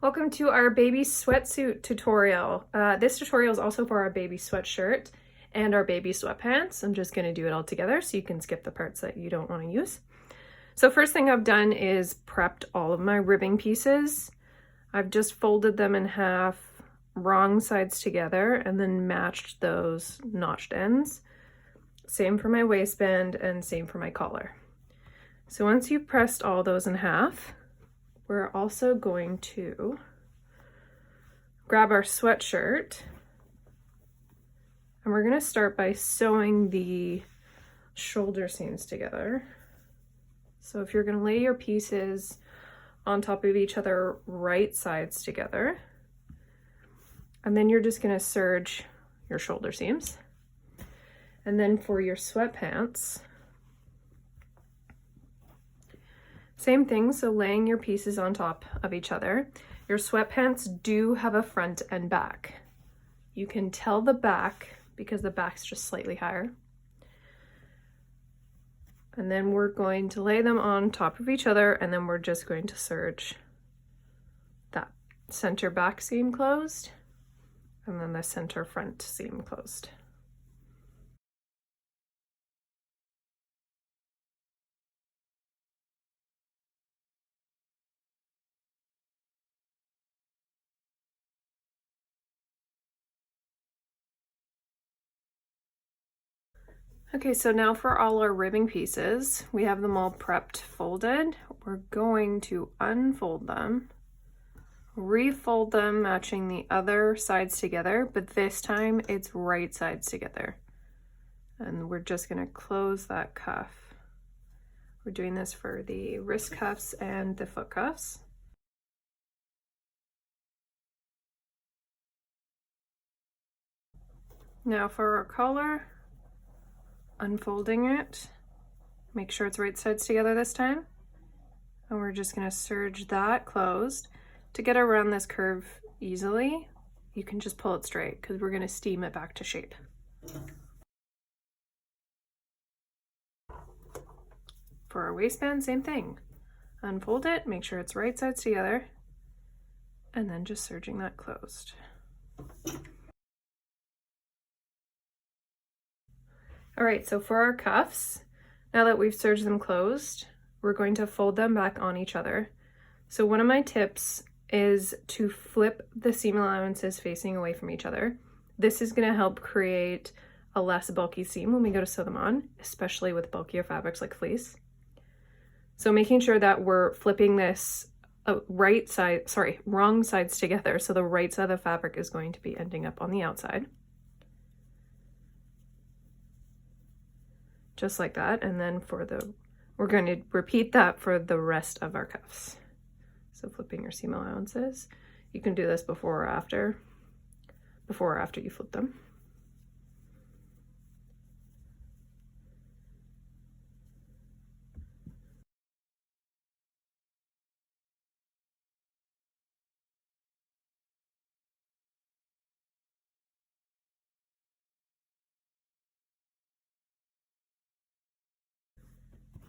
Welcome to our baby sweatsuit tutorial. This tutorial is also for our baby sweatshirt and our baby sweatpants. I'm just going to do it all together so you can skip the parts that you don't want to use. So first thing I've done is prepped all of my ribbing pieces. I've just folded them in half, wrong sides together, and then matched those notched ends. Same for my waistband and same for my collar. So once you've pressed all those in half, we're also going to grab our sweatshirt and we're going to start by sewing the shoulder seams together. So if you're going to lay your pieces on top of each other, right sides together, and then you're just going to serge your shoulder seams. And then for your sweatpants, same thing, so laying your pieces on top of each other. Your sweatpants do have a front and back. You can tell the back because the back's just slightly higher. And then we're going to lay them on top of each other, and then we're just going to serge that center back seam closed and then the center front seam closed. Okay, so now for all our ribbing pieces, we have them all prepped, folded. We're going to unfold them, refold them, matching the other sides together, but this time it's right sides together. And we're just gonna close that cuff. We're doing this for the wrist cuffs and the foot cuffs. Now for our collar, unfolding it, make sure it's right sides together this time, and we're just going to serge that closed. To get around this curve easily, you can just pull it straight because we're going to steam it back to shape. For our waistband, same thing. Unfold it, make sure it's right sides together, and then just serging that closed. All right, so for our cuffs, now that we've serged them closed, we're going to fold them back on each other. So one of my tips is to flip the seam allowances facing away from each other. This is going to help create a less bulky seam when we go to sew them on, especially with bulkier fabrics like fleece. So making sure that we're flipping this wrong sides together, so the right side of the fabric is going to be ending up on the outside. Just like that, and then we're going to repeat that for the rest of our cuffs. So flipping your seam allowances. You can do this before or after you flip them.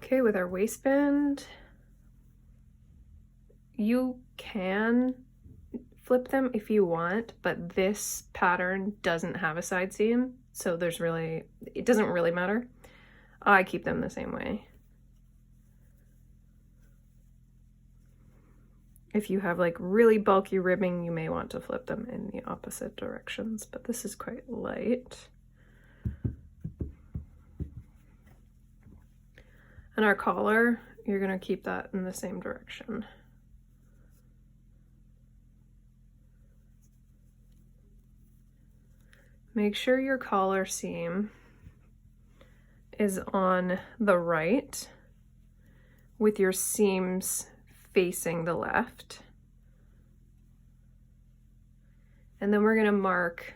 Okay, with our waistband, you can flip them if you want, but this pattern doesn't have a side seam, so it doesn't really matter. I keep them the same way. If you have like really bulky ribbing, you may want to flip them in the opposite directions, but this is quite light. And our collar, you're going to keep that in the same direction. Make sure your collar seam is on the right with your seams facing the left. And then we're going to mark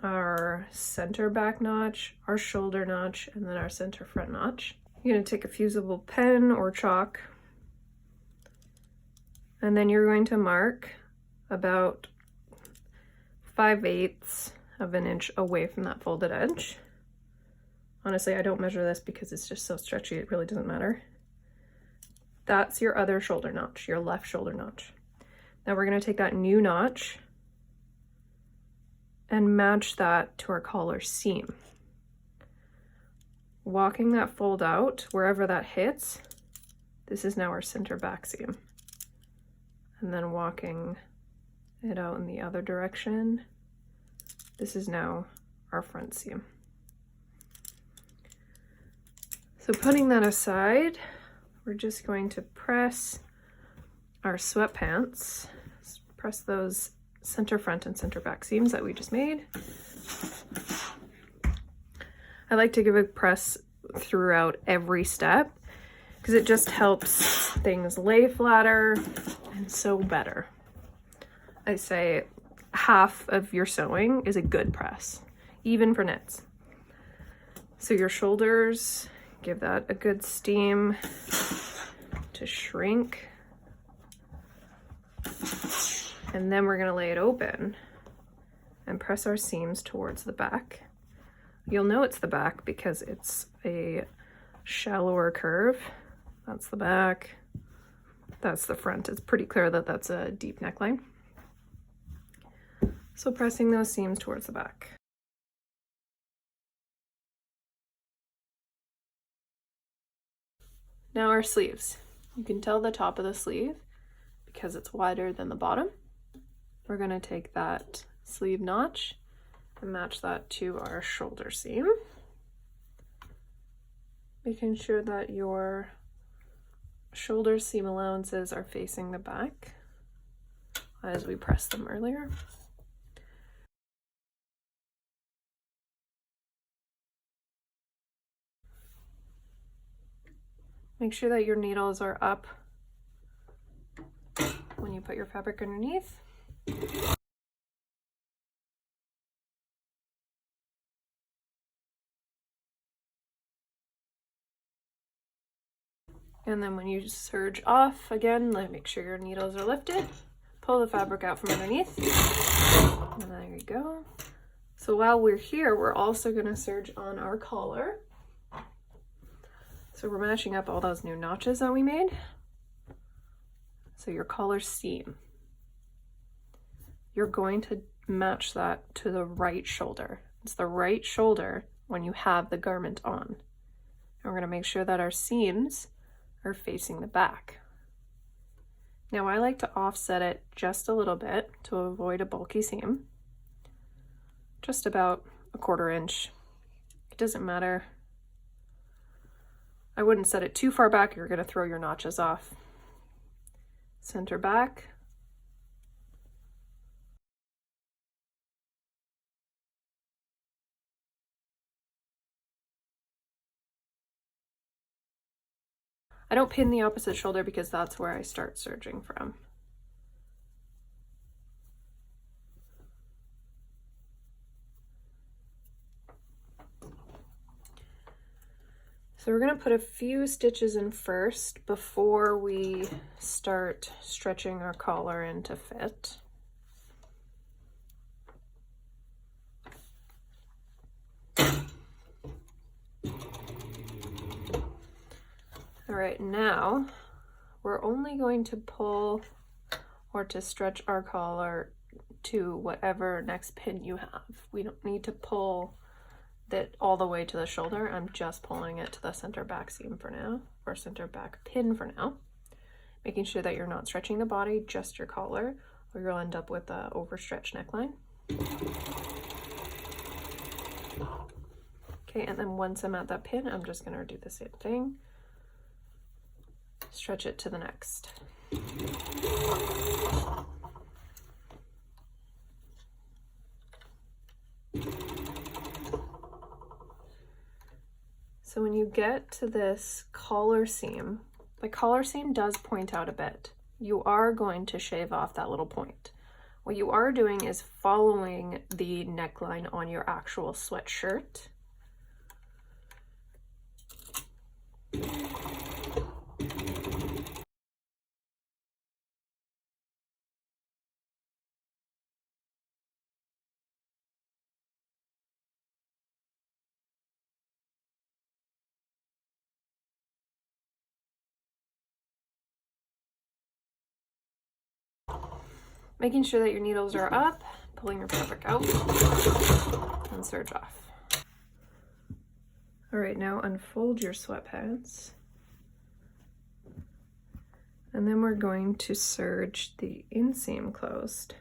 our center back notch, our shoulder notch, and then our center front notch. You're going to take a fusible pen or chalk, and then you're going to mark about 5/8 of an inch away from that folded edge. Honestly, I don't measure this because it's just so stretchy, it really doesn't matter. That's your other shoulder notch, your left shoulder notch. Now we're going to take that new notch and match that to our collar seam. Walking that fold out wherever that hits, this is now our center back seam. And then walking it out in the other direction, this is now our front seam. So putting that aside, we're just going to press our sweatpants, press those center front and center back seams that we just made. I like to give a press throughout every step because it just helps things lay flatter and sew better. I say half of your sewing is a good press, even for knits. So your shoulders, give that a good steam to shrink. And then we're gonna lay it open and press our seams towards the back. You'll know it's the back because it's a shallower curve. That's the back, that's the front. It's pretty clear that that's a deep neckline. So pressing those seams towards the back. Now our sleeves. You can tell the top of the sleeve because it's wider than the bottom. We're gonna take that sleeve notch and match that to our shoulder seam. Making sure that your shoulder seam allowances are facing the back as we pressed them earlier. Make sure that your needles are up when you put your fabric underneath. And then when you serge off, again, make sure your needles are lifted. Pull the fabric out from underneath. And there you go. So while we're here, we're also gonna serge on our collar. So we're matching up all those new notches that we made. So your collar seam, you're going to match that to the right shoulder. It's the right shoulder when you have the garment on. And we're gonna make sure that our seams are facing the back. Now I like to offset it just a little bit to avoid a bulky seam. Just about a 1/4 inch. It doesn't matter. I wouldn't set it too far back, you're gonna throw your notches off. Center back. I don't pin the opposite shoulder because that's where I start serging from. So we're gonna put a few stitches in first before we start stretching our collar into fit. All right, now we're only going to pull or to stretch our collar to whatever next pin you have. We don't need to pull that all the way to the shoulder. I'm just pulling it to the center back seam for now, or center back pin for now. Making sure that you're not stretching the body, just your collar, or you'll end up with an overstretched neckline. Okay, and then once I'm at that pin, I'm just gonna do the same thing. Stretch it to the next. So when you get to this collar seam, the collar seam does point out a bit. You are going to shave off that little point. What you are doing is following the neckline on your actual sweatshirt. Making sure that your needles are up, pulling your fabric out, and serge off. All right, now unfold your sweatpants. And then we're going to serge the inseam closed.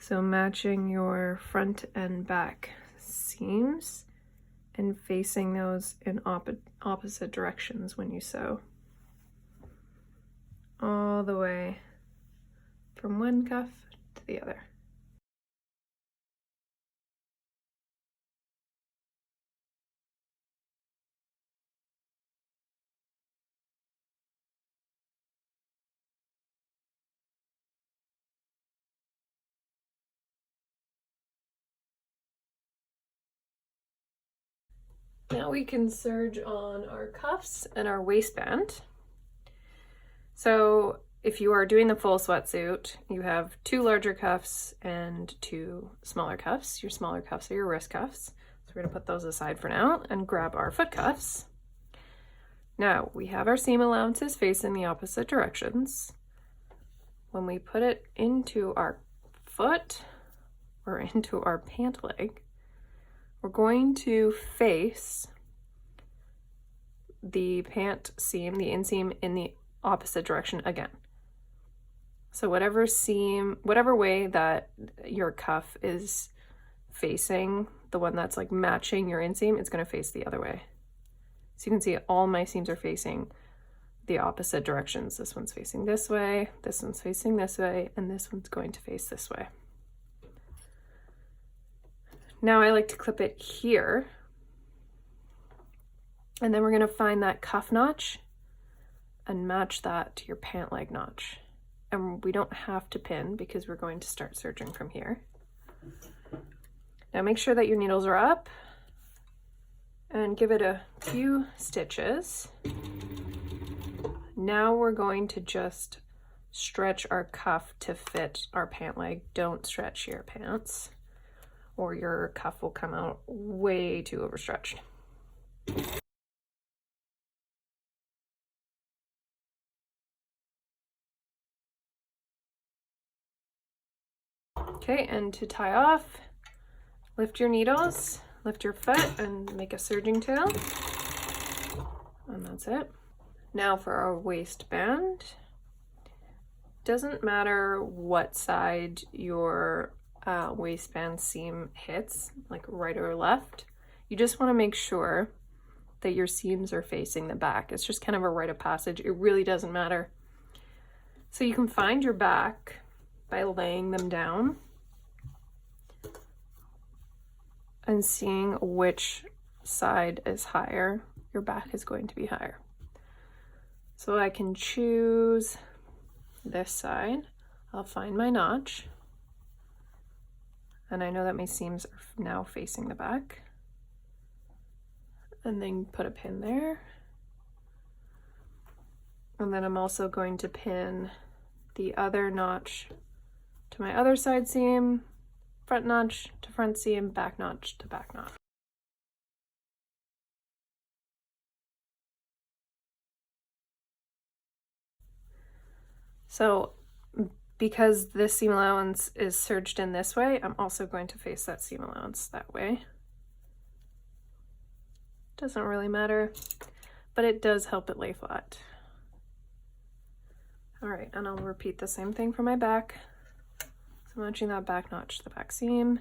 So matching your front and back seams and facing those in opposite directions when you sew. All the way from one cuff to the other. Now we can serge on our cuffs and our waistband. So if you are doing the full sweatsuit, you have 2 larger cuffs and 2 smaller cuffs. Your smaller cuffs are your wrist cuffs. So we're gonna put those aside for now and grab our foot cuffs. Now we have our seam allowances facing the opposite directions. When we put it into our foot or into our pant leg, we're going to face the pant seam, the inseam, in the opposite direction again. So whatever way that your cuff is facing, the one that's like matching your inseam, it's going to face the other way. So you can see all my seams are facing the opposite directions. This one's facing this way, this one's facing this way, and this one's going to face this way. Now I like to clip it here, and then we're going to find that cuff notch and match that to your pant leg notch. And we don't have to pin because we're going to start serging from here. Now make sure that your needles are up and give it a few stitches. Now we're going to just stretch our cuff to fit our pant leg. Don't stretch your pants, or your cuff will come out way too overstretched. Okay, and to tie off, lift your needles, lift your foot, and make a serging tail. And that's it. Now for our waistband. Doesn't matter what side your waistband seam hits, like right or left. You just want to make sure that your seams are facing the back. It's just kind of a rite of passage. It really doesn't matter. So you can find your back by laying them down and seeing which side is higher. Your back is going to be higher. So I can choose this side. I'll find my notch. And I know that my seams are now facing the back. And then put a pin there. And then I'm also going to pin the other notch to my other side seam, front notch to front seam, back notch to back notch. So because this seam allowance is serged in this way, I'm also going to face that seam allowance that way. Doesn't really matter, but it does help it lay flat. All right, and I'll repeat the same thing for my back. So I'm matching that back notch to the back seam,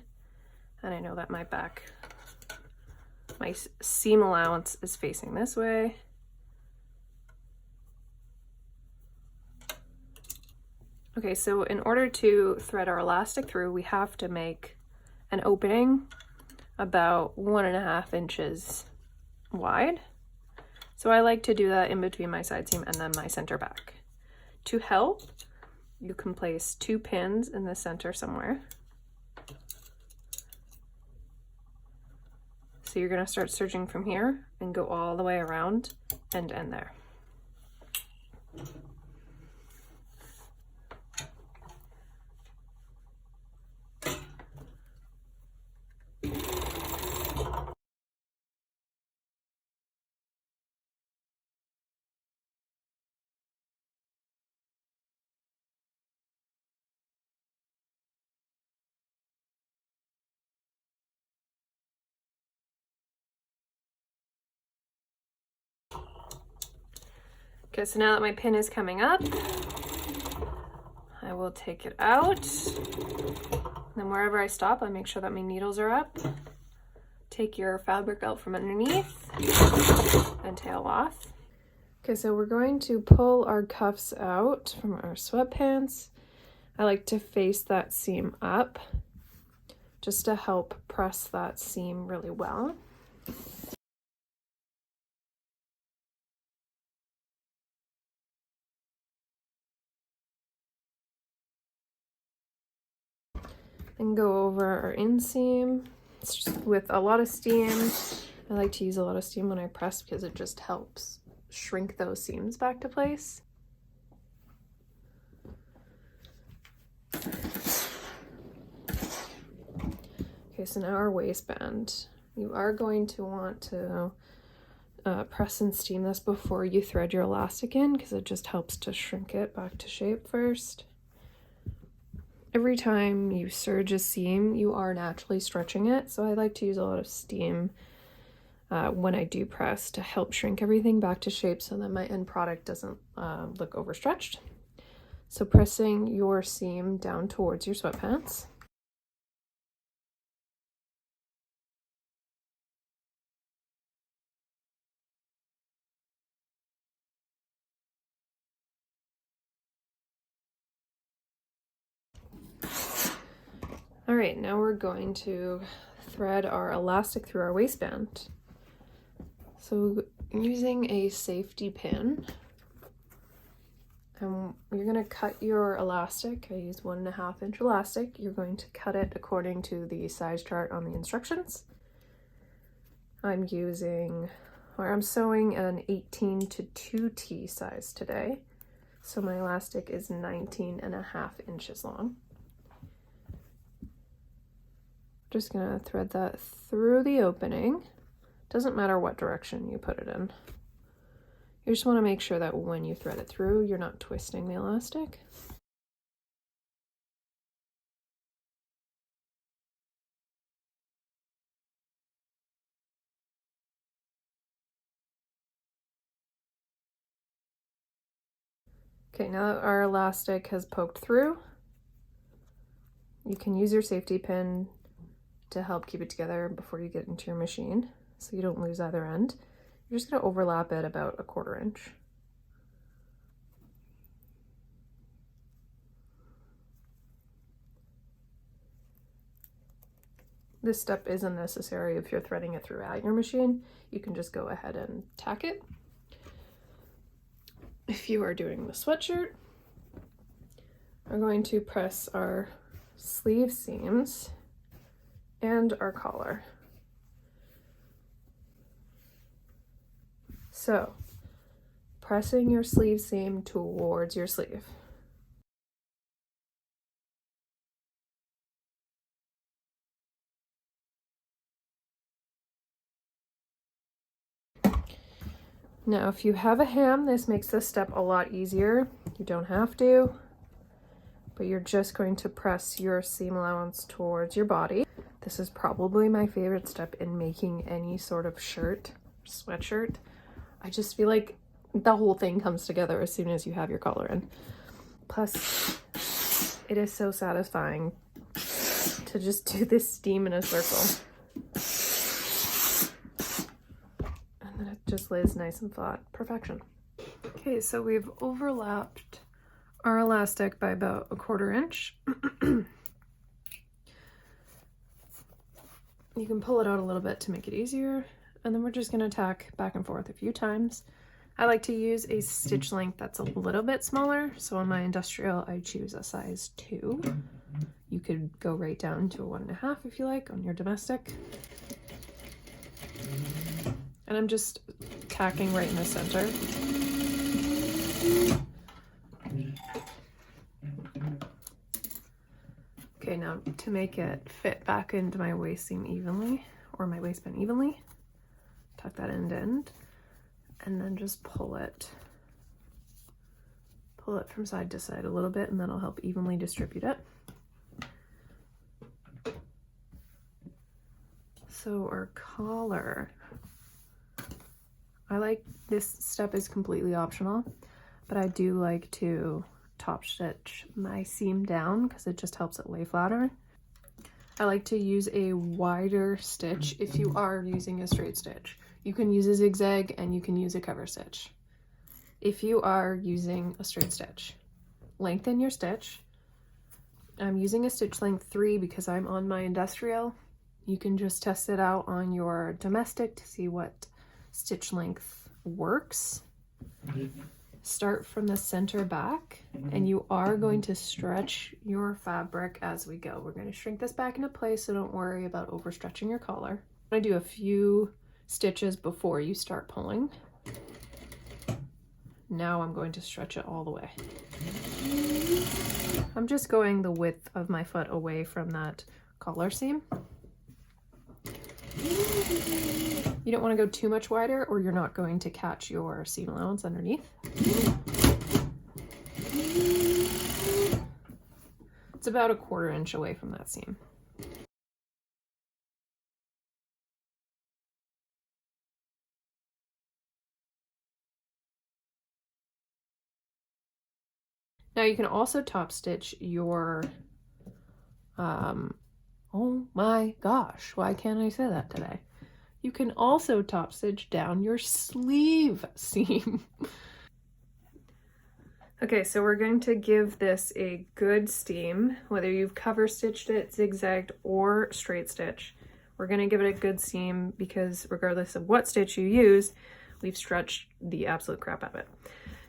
and I know that my seam allowance is facing this way. Okay, so in order to thread our elastic through, we have to make an opening about 1.5 inches wide. So I like to do that in between my side seam and then my center back. To help, you can place 2 pins in the center somewhere. So you're gonna start serging from here and go all the way around and end there. Okay, so now that my pin is coming up, I will take it out. Then wherever I stop, I make sure that my needles are up. Take your fabric out from underneath and tail off. Okay, so we're going to pull our cuffs out from our sweatpants. I like to face that seam up just to help press that seam really well. Then go over our inseam with a lot of steam. I like to use a lot of steam when I press because it just helps shrink those seams back to place. Okay, so now our waistband. You are going to want to press and steam this before you thread your elastic in because it just helps to shrink it back to shape first. Every time you serge a seam, you are naturally stretching it, so I like to use a lot of steam when I do press to help shrink everything back to shape so that my end product doesn't look overstretched. So pressing your seam down towards your sweatpants. All right, now we're going to thread our elastic through our waistband. So using a safety pin, you're gonna cut your elastic. I use 1.5 inch elastic. You're going to cut it according to the size chart on the instructions. I'm sewing an 18 to 2T size today. So my elastic is 19.5 inches long. Just gonna thread that through the opening. Doesn't matter what direction you put it in. You just want to make sure that when you thread it through, you're not twisting the elastic. Okay, now that our elastic has poked through, you can use your safety pin to help keep it together before you get into your machine so you don't lose either end. You're just going to overlap it about 1/4 inch. This step isn't necessary if you're threading it through at your machine. You can just go ahead and tack it. If you are doing the sweatshirt, we're going to press our sleeve seams and our collar. So, pressing your sleeve seam towards your sleeve. Now, if you have a hem, this makes this step a lot easier. You don't have to, but you're just going to press your seam allowance towards your body. This is probably my favorite step in making any sort of shirt, sweatshirt. I just feel like the whole thing comes together as soon as you have your collar in. Plus, it is so satisfying to just do this steam in a circle. And then it just lays nice and flat. Perfection. Okay, so we've overlapped our elastic by about 1/4 inch. You can pull it out a little bit to make it easier, and then we're just gonna tack back and forth a few times. I like to use a stitch length that's a little bit smaller, so on my industrial I choose a size 2. You could go right down to a 1.5 if you like on your domestic. And I'm just tacking right in the center. Okay, now to make it fit back into my waist seam evenly, or my waistband evenly, tuck that end to end, and then just pull it from side to side a little bit, and that'll help evenly distribute it. So our collar, this step is completely optional. but I do like to top stitch my seam down because it just helps it lay flatter. I like to use a wider stitch if you are using a straight stitch. You can use a zigzag and you can use a cover stitch. If you are using a straight stitch, lengthen your stitch. I'm using a stitch length 3 because I'm on my industrial. You can just test it out on your domestic to see what stitch length works. Start from the center back, and you are going to stretch your fabric as we go. We're going to shrink this back into place, so don't worry about overstretching your collar. I do a few stitches before you start pulling. Now I'm going to stretch it all the way. I'm just going the width of my foot away from that collar seam. You don't want to go too much wider or you're not going to catch your seam allowance underneath. It's about a 1/4 inch away from that seam. Now you can also top stitch your, oh my gosh, why can't I say that today? You can also top stitch down your sleeve seam. Okay, so we're going to give this a good steam, whether you've cover stitched it, zigzagged, or straight stitch. We're going to give it a good steam because regardless of what stitch you use, we've stretched the absolute crap out of it.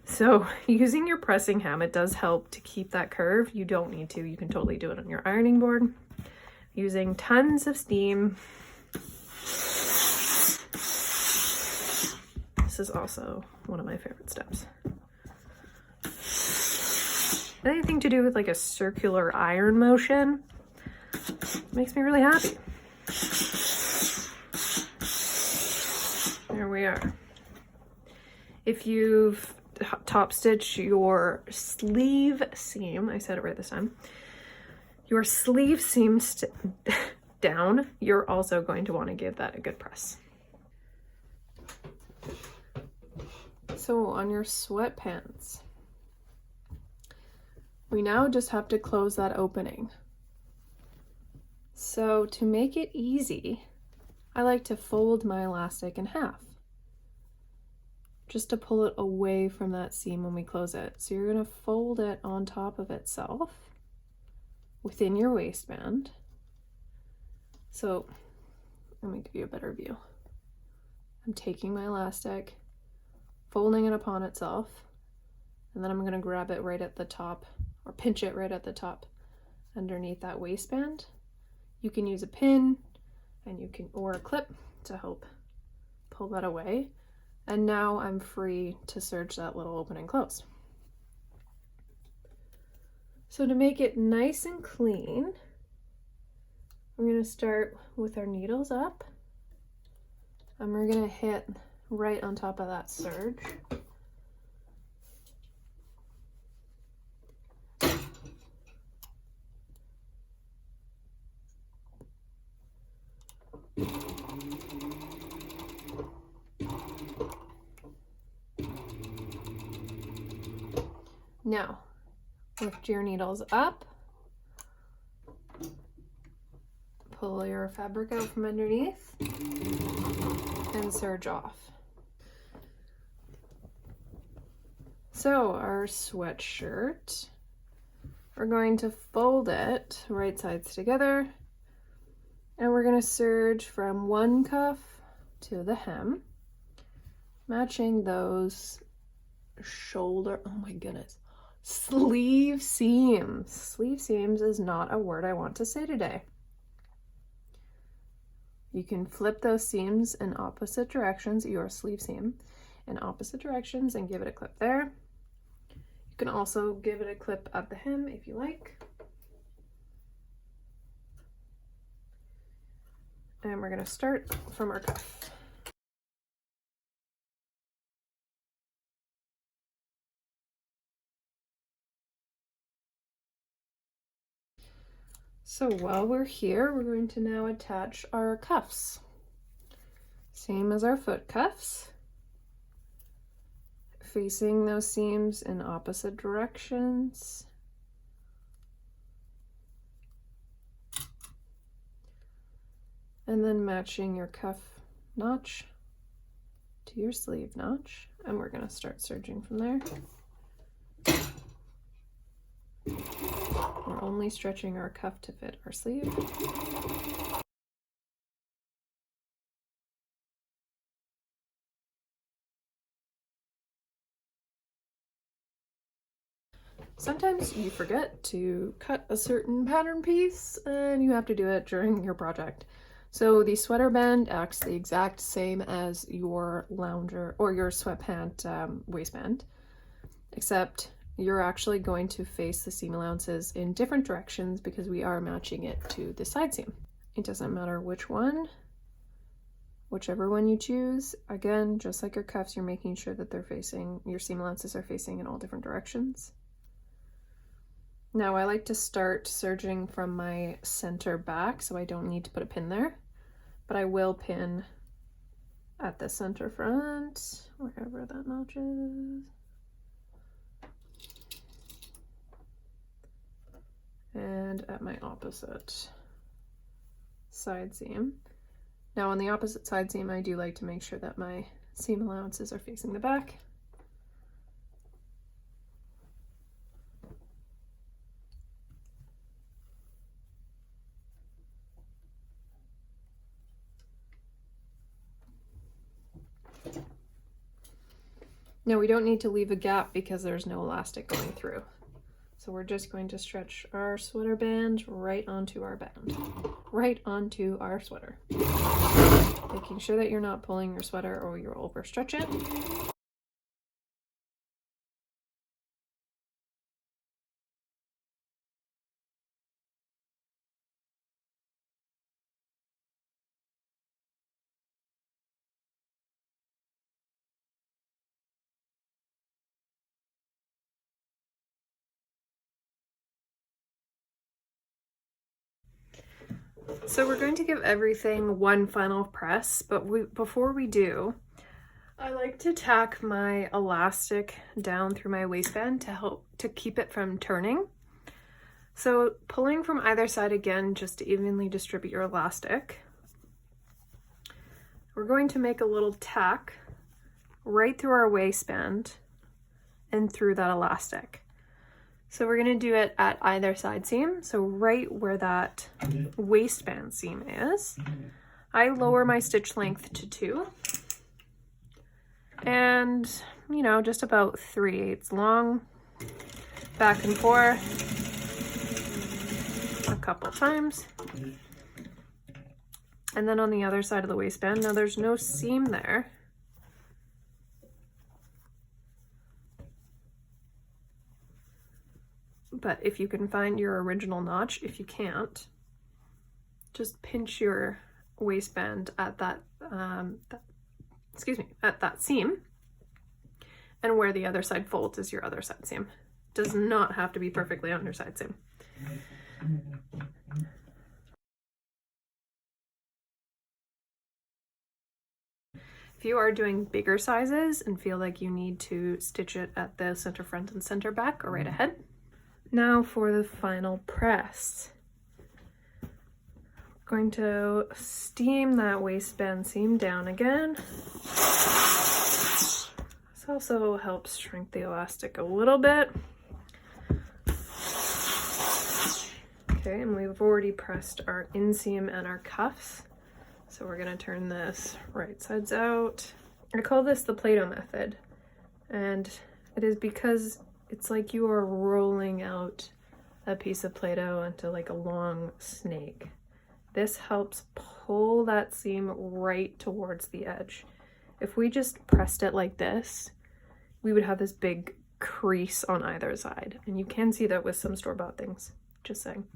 So using your pressing hem, it does help to keep that curve. You don't need to. You can totally do it on your ironing board. Using tons of steam. This is also one of my favorite steps. Anything to do with like a circular iron motion makes me really happy. There we are. If you've top stitched your sleeve seam, I said it right this time, your sleeve seam down, you're also going to want to give that a good press. So on your sweatpants, we now just have to close that opening. So to make it easy, I like to fold my elastic in half, just to pull it away from that seam when we close it. So you're going to fold it on top of itself within your waistband. So let me give you a better view. I'm taking my elastic, folding it upon itself, and then I'm going to grab it right at the top, or pinch it right at the top underneath that waistband. You can use a pin and you can, or a clip to help pull that away. And now I'm free to serge that little opening closed. So to make it nice and clean, we're going to start with our needles up, and we're going to hit right on top of that serge. Now, lift your needles up, pull your fabric out from underneath, and serge off. So our sweatshirt, we're going to fold it right sides together, and we're going to serge from one cuff to the hem, matching those shoulder, oh my goodness, sleeve seams. Sleeve seams is not a word I want to say today. You can flip those seams in opposite directions, your sleeve seam in opposite directions, and give it a clip there. You can also give it a clip at the hem if you like. And we're going to start from our cuff. So while we're here, we're going to now attach our cuffs. Same as our foot cuffs. facing those seams in opposite directions. And then matching your cuff notch to your sleeve notch. And we're gonna start serging from there. We're only stretching our cuff to fit our sleeve. Sometimes you forget to cut a certain pattern piece and you have to do it during your project. So the sweater band acts the exact same as your lounger or your sweatpant waistband, except you're actually going to face the seam allowances in different directions because we are matching it to the side seam. It doesn't matter which one, whichever one you choose. Again, just like your cuffs, you're making sure that they're facing, your seam allowances are facing in all different directions. Now I like to start serging from my center back, so I don't need to put a pin there, but I will pin at the center front, wherever that notch is. And at my opposite side seam. Now on the opposite side seam, I do like to make sure that my seam allowances are facing the back. Now we don't need to leave a gap because there's no elastic going through. So we're just going to stretch our sweater band right onto our band, right onto our sweater. Making sure that you're not pulling your sweater or you'll overstretch it. So we're going to give everything one final press, but before we do, I like to tack my elastic down through my waistband to help to keep it from turning. So pulling from either side again, just to evenly distribute your elastic. We're going to make a little tack right through our waistband and through that elastic. So we're going to do it at either side seam. So right where that waistband seam is, I lower my stitch length to 2. And, you know, just about 3/8 long, back and forth a couple times. And then on the other side of the waistband, now there's no seam there. But if you can find your original notch, if you can't, just pinch your waistband at that, at that seam, and where the other side folds is your other side seam. Does not have to be perfectly on your side seam. If you are doing bigger sizes and feel like you need to stitch it at the center front and center back, or right ahead. Now for the final press. I'm going to steam that waistband seam down again. This also helps shrink the elastic a little bit. Okay, and we've already pressed our inseam and our cuffs. So we're gonna turn this right sides out. I call this the Play-Doh method, and it is because it's like you are rolling out a piece of Play-Doh into like a long snake. This helps pull that seam right towards the edge. If we just pressed it like this, we would have this big crease on either side. And you can see that with some store-bought things, just saying.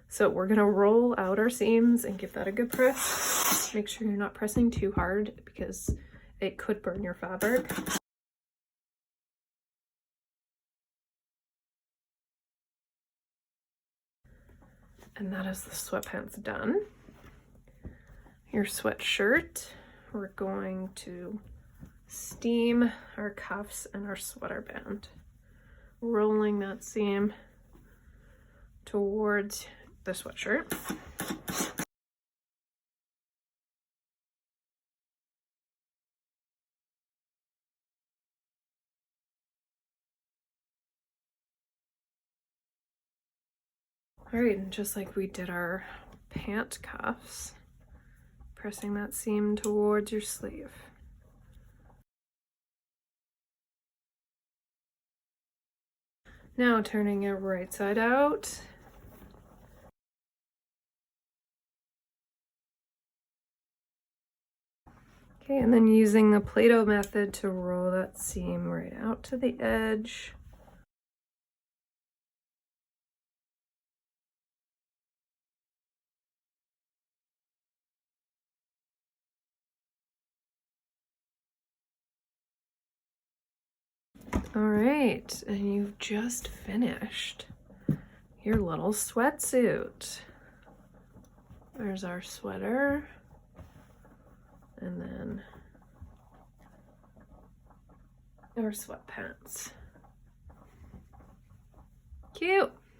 So we're gonna roll out our seams and give that a good press. Make sure you're not pressing too hard because it could burn your fabric. And that is the sweatpants done. Your sweatshirt, we're going to Steam our cuffs and our sweater band. Rolling that seam towards the sweatshirt. All right, and just like we did our pant cuffs, pressing that seam towards your sleeve. Now turning it right side out. Okay, and then using the Play-Doh method to roll that seam right out to the edge. All right, and you've just finished your little sweatsuit. There's our sweater, and then our sweatpants. Cute.